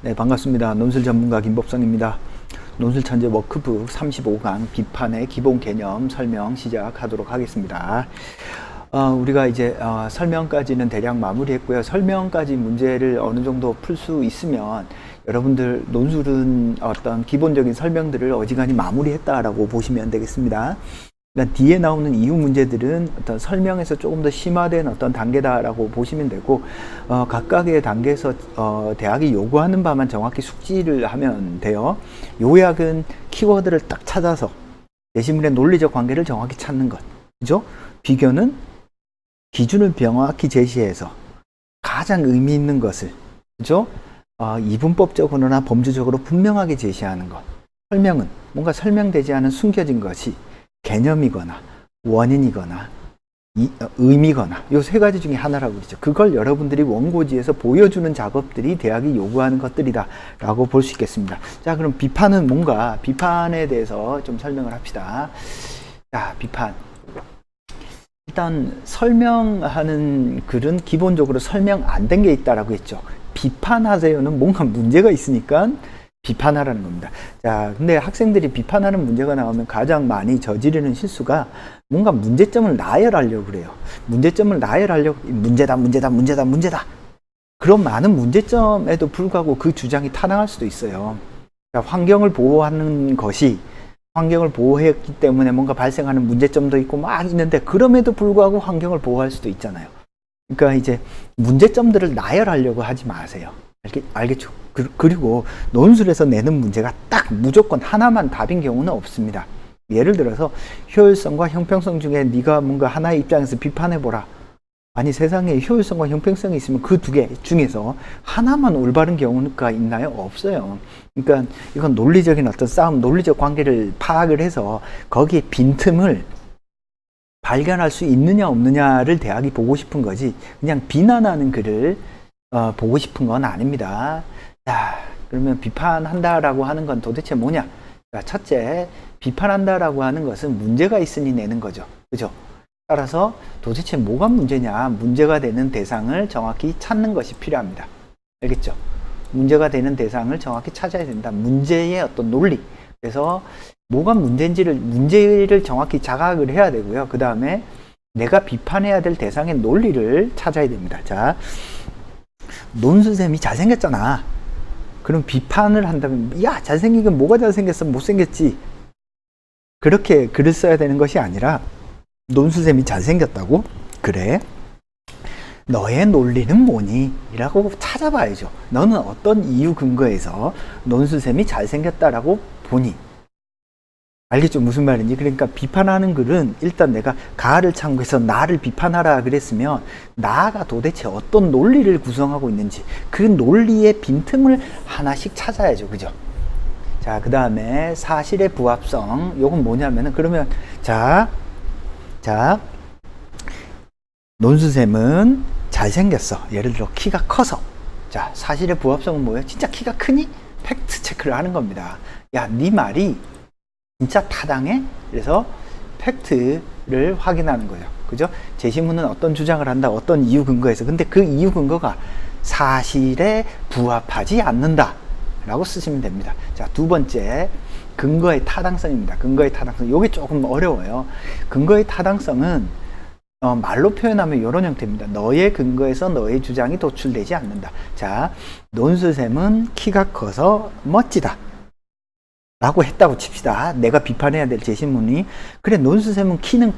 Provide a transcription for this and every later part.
네, 반갑습니다. 논술 전문가 김법성입니다. 논술 천재 워크북 35강 비판의 기본 개념 설명 시작하도록 하겠습니다. 우리가 이제 설명까지는 대략 마무리했고요. 설명까지 문제를 어느 정도 풀 수 있으면 여러분들 논술은 어떤 기본적인 설명들을 어지간히 마무리했다라고 보시면 되겠습니다. 그러니까 뒤에 나오는 이후 문제들은 어떤 설명에서 조금 더 심화된 어떤 단계다라고 보시면 되고, 각각의 단계에서 대학이 요구하는 바만 정확히 숙지를 하면 돼요. 요약은 키워드를 딱 찾아서 예시문의 논리적 관계를 정확히 찾는 것, 그죠? 비교는 기준을 명확히 제시해서 가장 의미 있는 것을, 그죠? 이분법적으로나 범주적으로 분명하게 제시하는 것. 설명은 뭔가 설명되지 않은 숨겨진 것이 개념이거나 원인이거나 의미거나 요 세 가지 중에 하나라고 그러죠. 그걸 여러분들이 원고지에서 보여주는 작업들이 대학이 요구하는 것들이다 라고 볼 수 있겠습니다. 자, 그럼 비판은 뭔가, 비판에 대해서 좀 설명을 합시다. 자, 비판. 일단 설명하는 글은 기본적으로 설명 안 된 게 있다라고 했죠. 비판하세요는 뭔가 문제가 있으니까 비판하라는 겁니다. 자, 근데 학생들이 비판하는 문제가 나오면 가장 많이 저지르는 실수가 뭔가 문제점을 나열하려고 그래요. 문제점을 나열하려고 문제다. 그런 많은 문제점에도 불구하고 그 주장이 타당할 수도 있어요. 그러니까 환경을 보호하는 것이 환경을 보호했기 때문에 뭔가 발생하는 문제점도 있고 막 있는데 그럼에도 불구하고 환경을 보호할 수도 있잖아요. 그러니까 이제 문제점들을 나열하려고 하지 마세요. 알겠죠? 그리고 논술에서 내는 문제가 딱 무조건 하나만 답인 경우는 없습니다. 예를 들어서 효율성과 형평성 중에 네가 뭔가 하나의 입장에서 비판해보라. 아니, 세상에 효율성과 형평성이 있으면 그 두 개 중에서 하나만 올바른 경우가 있나요? 없어요. 그러니까 이건 논리적인 어떤 싸움, 논리적 관계를 파악을 해서 거기에 빈틈을 발견할 수 있느냐 없느냐를 대학이 보고 싶은 거지, 그냥 비난하는 글을 보고 싶은 건 아닙니다. 자, 그러면 비판한다라고 하는 건 도대체 뭐냐? 그러니까 첫째, 비판한다라고 하는 것은 문제가 있으니 내는 거죠. 그죠? 따라서 도대체 뭐가 문제냐? 문제가 되는 대상을 정확히 찾는 것이 필요합니다. 알겠죠? 문제가 되는 대상을 정확히 찾아야 된다. 문제의 어떤 논리. 그래서 뭐가 문제를 정확히 자각을 해야 되고요. 그 다음에 내가 비판해야 될 대상의 논리를 찾아야 됩니다. 자, 논수쌤이 잘생겼잖아. 그럼 비판을 한다면, 야, 잘생긴 건 뭐가 잘생겼어? 못생겼지. 그렇게 글을 써야 되는 것이 아니라, 논수쌤이 잘생겼다고? 그래? 너의 논리는 뭐니? 라고 찾아봐야죠. 너는 어떤 이유 근거에서 논수쌤이 잘생겼다라고 보니? 알겠죠? 무슨 말인지. 그러니까 비판하는 글은 일단 내가 가를 참고해서 나를 비판하라 그랬으면 나가 도대체 어떤 논리를 구성하고 있는지 그 논리의 빈틈을 하나씩 찾아야죠. 그죠? 자, 그 다음에 사실의 부합성. 요건 뭐냐면은, 그러면 자, 논수쌤은 잘생겼어. 예를 들어 키가 커서. 자, 사실의 부합성은 뭐예요? 진짜 키가 크니? 팩트 체크를 하는 겁니다. 야, 네 말이 진짜 타당해? 그래서 팩트를 확인하는 거죠. 그죠? 제시문은 어떤 주장을 한다, 어떤 이유 근거에서. 근데 그 이유 근거가 사실에 부합하지 않는다 라고 쓰시면 됩니다. 자, 두 번째, 근거의 타당성입니다. 근거의 타당성. 요게 조금 어려워요. 근거의 타당성은 말로 표현하면 이런 형태입니다. 너의 근거에서 너의 주장이 도출되지 않는다. 자, 논수쌤은 키가 커서 멋지다 라고 했다고 칩시다. 내가 비판해야 될 제시문이, 그래, 논수쌤은 키는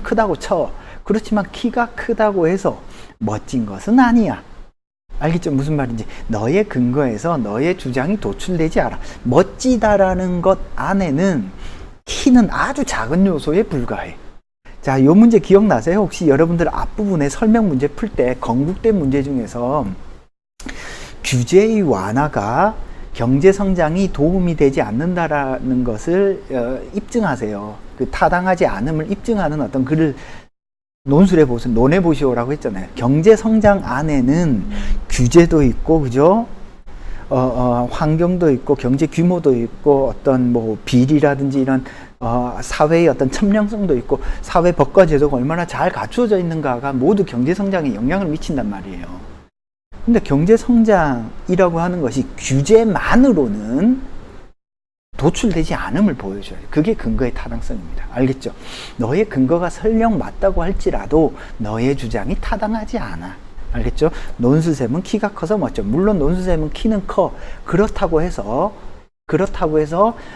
크다고 쳐. 그렇지만 키가 크다고 해서 멋진 것은 아니야. 알겠죠? 무슨 말인지. 너의 근거에서 너의 주장이 도출되지 않아. 멋지다라는 것 안에는 키는 아주 작은 요소에 불과해. 자, 요 문제 기억나세요? 혹시 여러분들 앞부분에 설명 문제 풀 때 건국대 문제 중에서 규제의 완화가 경제 성장이 도움이 되지 않는다라는 것을 입증하세요. 그 타당하지 않음을 입증하는 어떤 글을 논해 보시오라고 했잖아요. 경제 성장 안에는 규제도 있고, 그죠? 환경도 있고, 경제 규모도 있고, 어떤 뭐 비리라든지 이런 사회의 어떤 첨령성도 있고, 사회 법과 제도가 얼마나 잘 갖추어져 있는가가 모두 경제 성장에 영향을 미친단 말이에요. 근데 경제 성장이라고 하는 것이 규제만으로는 도출되지 않음을 보여줘요. 그게 근거의 타당성입니다. 알겠죠? 너의 근거가 설령 맞다고 할지라도 너의 주장이 타당하지 않아. 알겠죠? 논술샘은 키가 커서 멋져. 물론 논술샘은 키는 커. 그렇다고 해서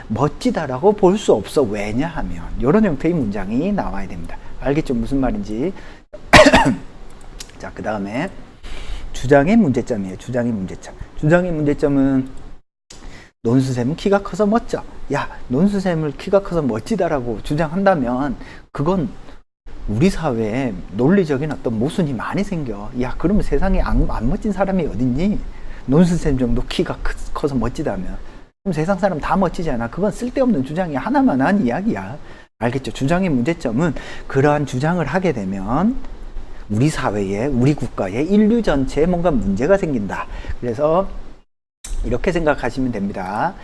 멋지다라고 볼 수 없어. 왜냐하면 이런 형태의 문장이 나와야 됩니다. 알겠죠? 무슨 말인지. 자, 그 다음에 주장의 문제점이에요. 주장의 문제점. 주장의 문제점은 논술샘은 키가 커서 멋져. 야, 논술샘을 키가 커서 멋지다라고 주장한다면 그건 우리 사회에 논리적인 어떤 모순이 많이 생겨. 야, 그러면 세상에 안 멋진 사람이 어딨니? 논술샘 정도 키가 커서 멋지다면. 그럼 세상 사람 다 멋지지 않아. 그건 쓸데없는 주장이 하나만 한 이야기야. 알겠죠? 주장의 문제점은 그러한 주장을 하게 되면 우리 사회에, 우리 국가에, 인류 전체에 뭔가 문제가 생긴다. 그래서 이렇게 생각하시면 됩니다.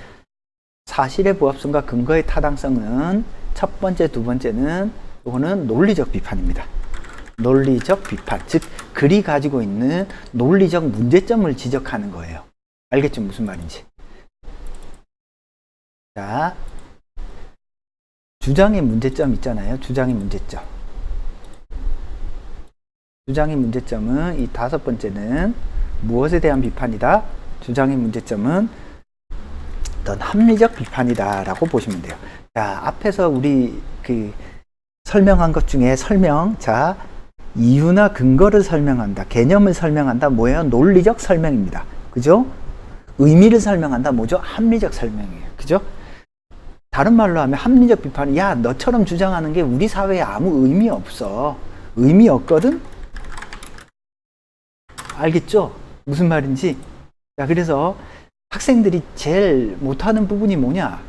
사실의 부합성과 근거의 타당성은 첫 번째, 두 번째는 이거는 논리적 비판입니다. 논리적 비판, 즉 글이 가지고 있는 논리적 문제점을 지적하는 거예요. 알겠죠? 무슨 말인지. 자, 주장의 문제점 있잖아요. 주장의 문제점. 주장의 문제점은 이 다섯 번째는 무엇에 대한 비판이다? 주장의 문제점은 어떤 합리적 비판이다 라고 보시면 돼요. 자, 앞에서 우리 설명한 것 중에 자, 이유나 근거를 설명한다, 개념을 설명한다, 뭐예요? 논리적 설명입니다. 그죠? 의미를 설명한다, 뭐죠? 합리적 설명이에요. 그죠? 다른 말로 하면 합리적 비판은 야, 너처럼 주장하는 게 우리 사회에 아무 의미 없어. 의미 없거든? 알겠죠? 무슨 말인지? 자, 그래서 학생들이 제일 못하는 부분이 뭐냐?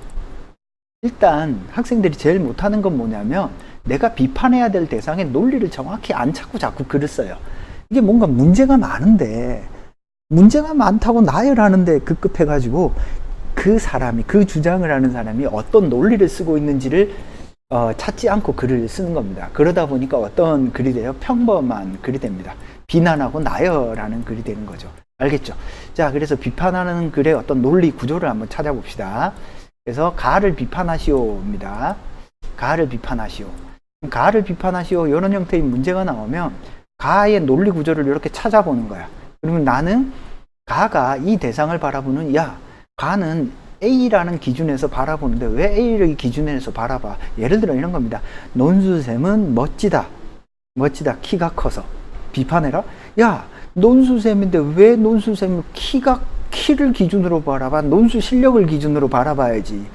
일단 학생들이 제일 못하는 건 뭐냐면 내가 비판해야 될 대상의 논리를 정확히 안 찾고 자꾸 글을 써요. 이게 뭔가 문제가 많은데 문제가 많다고 나열하는데 급급해가지고 그 사람이, 그 주장을 하는 사람이 어떤 논리를 쓰고 있는지를 찾지 않고 글을 쓰는 겁니다. 그러다 보니까 어떤 글이 돼요? 평범한 글이 됩니다. 비난하고 나열하는 글이 되는 거죠. 알겠죠? 자, 그래서 비판하는 글의 어떤 논리 구조를 한번 찾아봅시다. 그래서 가를 비판하시오입니다. 가를 비판하시오. 가를 비판하시오. 이런 형태의 문제가 나오면 가의 논리 구조를 이렇게 찾아보는 거야. 그러면 나는 가가 이 대상을 바라보는, 야, 가는 A라는 기준에서 바라보는데 왜 A를 기준에서 바라봐? 예를 들어 이런 겁니다. 논술샘은 멋지다. 멋지다. 키가 커서. 비판해라. 야, 논술샘인데 왜 논술샘을 키를 기준으로 바라봐? 논술 실력을 기준으로 바라봐야지.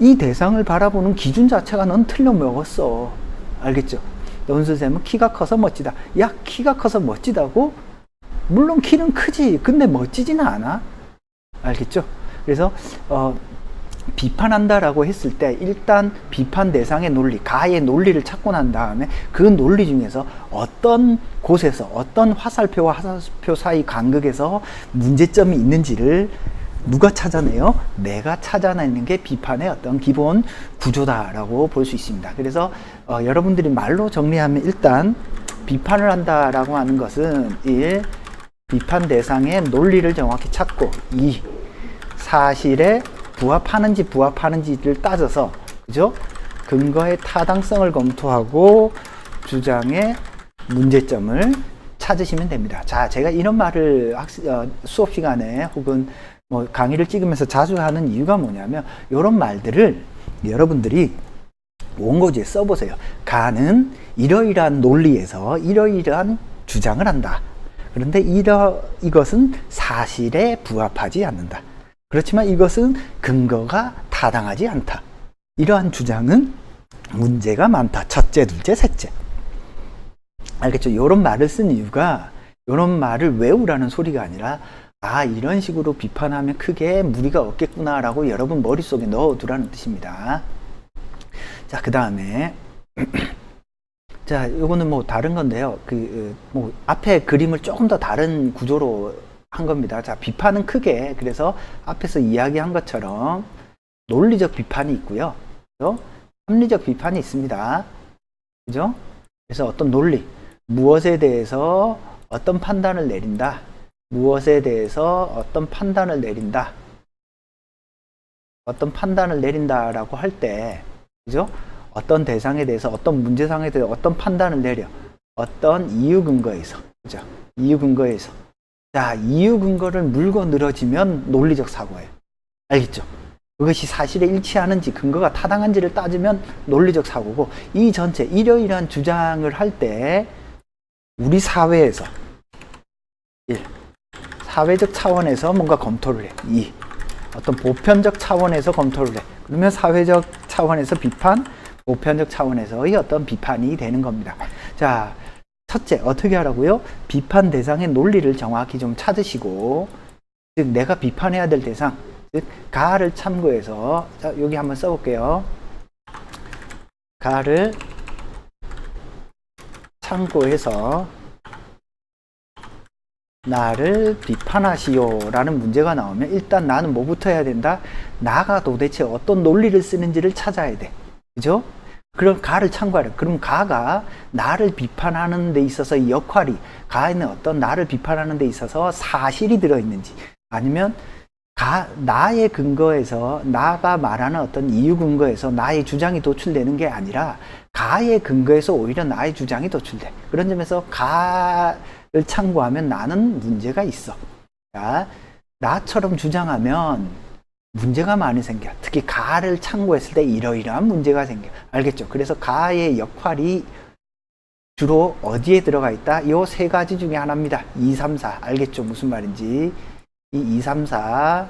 이 대상을 바라보는 기준 자체가 넌 틀려 먹었어. 알겠죠? 논술샘은 키가 커서 멋지다. 야, 키가 커서 멋지다고? 물론 키는 크지. 근데 멋지지는 않아. 알겠죠? 그래서 비판한다라고 했을 때 일단 비판 대상의 논리, 가의 논리를 찾고 난 다음에 그 논리 중에서 어떤 곳에서 어떤 화살표와 화살표 사이 간극에서 문제점이 있는지를 누가 찾아내요? 내가 찾아내는 게 비판의 어떤 기본 구조다라고 볼 수 있습니다. 그래서 여러분들이 말로 정리하면 일단 비판을 한다라고 하는 것은 1. 비판 대상의 논리를 정확히 찾고 2. 사실에 부합하는지를 따져서, 그죠? 근거의 타당성을 검토하고 주장의 문제점을 찾으시면 됩니다. 자, 제가 이런 말을 수업 시간에 혹은 뭐 강의를 찍으면서 자주 하는 이유가 뭐냐면 이런 말들을 여러분들이 원고지에 써보세요. 가는 이러이러한 논리에서 이러이러한 주장을 한다. 그런데 이것은 사실에 부합하지 않는다. 그렇지만 이것은 근거가 타당하지 않다. 이러한 주장은 문제가 많다. 첫째, 둘째, 셋째. 알겠죠? 이런 말을 쓴 이유가 이런 말을 외우라는 소리가 아니라 아, 이런 식으로 비판하면 크게 무리가 없겠구나라고 여러분 머릿속에 넣어두라는 뜻입니다. 자, 그 다음에 자, 요거는 뭐 다른 건데요. 뭐 앞에 그림을 조금 더 다른 구조로 한 겁니다. 자, 비판은 크게, 그래서 앞에서 이야기한 것처럼 논리적 비판이 있고요. 그죠? 합리적 비판이 있습니다. 그죠? 그래서 어떤 논리, 무엇에 대해서 어떤 판단을 내린다. 무엇에 대해서 어떤 판단을 내린다. 어떤 판단을 내린다라고 할 때, 그죠? 어떤 대상에 대해서, 어떤 문제상에 대해서 어떤 판단을 내려. 어떤 이유 근거에서. 그죠? 이유 근거에서. 자, 이유 근거를 물고 늘어지면 논리적 사고예요. 알겠죠? 그것이 사실에 일치하는지 근거가 타당한지를 따지면 논리적 사고고, 이 전체 이러이러한 주장을 할 때 우리 사회에서 1. 사회적 차원에서 뭔가 검토를 해. 2. 어떤 보편적 차원에서 검토를 해. 그러면 사회적 차원에서 비판, 보편적 차원에서의 어떤 비판이 되는 겁니다. 자, 첫째, 어떻게 하라고요? 비판 대상의 논리를 정확히 좀 찾으시고, 즉 내가 비판해야 될 대상, 즉 가를 참고해서, 자, 여기 한번 써볼게요. 가를 참고해서 나를 비판하시오 라는 문제가 나오면 일단 나는 뭐부터 해야 된다? 나가 도대체 어떤 논리를 쓰는지를 찾아야 돼. 그죠? 그럼 가를 참고하라. 그럼 가가 나를 비판하는 데 있어서 이 역할이, 가에는 어떤 나를 비판하는 데 있어서 사실이 들어있는지, 아니면 나의 근거에서, 나가 말하는 어떤 이유 근거에서 나의 주장이 도출되는 게 아니라 가의 근거에서 오히려 나의 주장이 도출돼. 그런 점에서 가를 참고하면 나는 문제가 있어. 자, 나처럼 주장하면 문제가 많이 생겨. 특히 가를 참고했을 때 이러이러한 문제가 생겨. 알겠죠? 그래서 가의 역할이 주로 어디에 들어가 있다? 요 세 가지 중에 하나입니다. 2, 3, 4. 알겠죠? 무슨 말인지. 이 2, 3, 4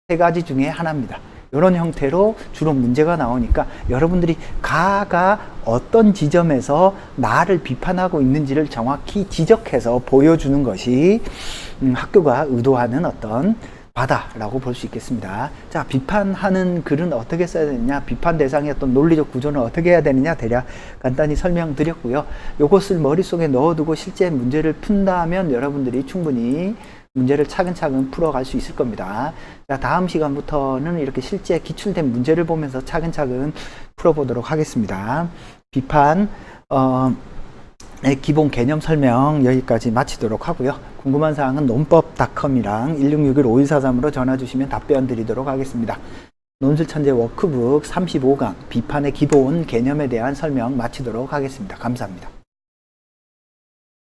세 가지 중에 하나입니다. 이런 형태로 주로 문제가 나오니까 여러분들이 가가 어떤 지점에서 나를 비판하고 있는지를 정확히 지적해서 보여주는 것이 학교가 의도하는 어떤 바다라고 볼 수 있겠습니다. 자, 비판하는 글은 어떻게 써야 되느냐, 비판 대상의 어떤 논리적 구조는 어떻게 해야 되느냐 대략 간단히 설명드렸고요. 이것을 머릿속에 넣어두고 실제 문제를 푼다면 여러분들이 충분히 문제를 차근차근 풀어갈 수 있을 겁니다. 자, 다음 시간부터는 이렇게 실제 기출된 문제를 보면서 차근차근 풀어보도록 하겠습니다. 비판 기본 개념 설명 여기까지 마치도록 하고요. 궁금한 사항은 논법.com이랑 1661-5143으로 전화 주시면 답변 드리도록 하겠습니다. 논술천재 워크북 35강 비판의 기본 개념에 대한 설명 마치도록 하겠습니다. 감사합니다.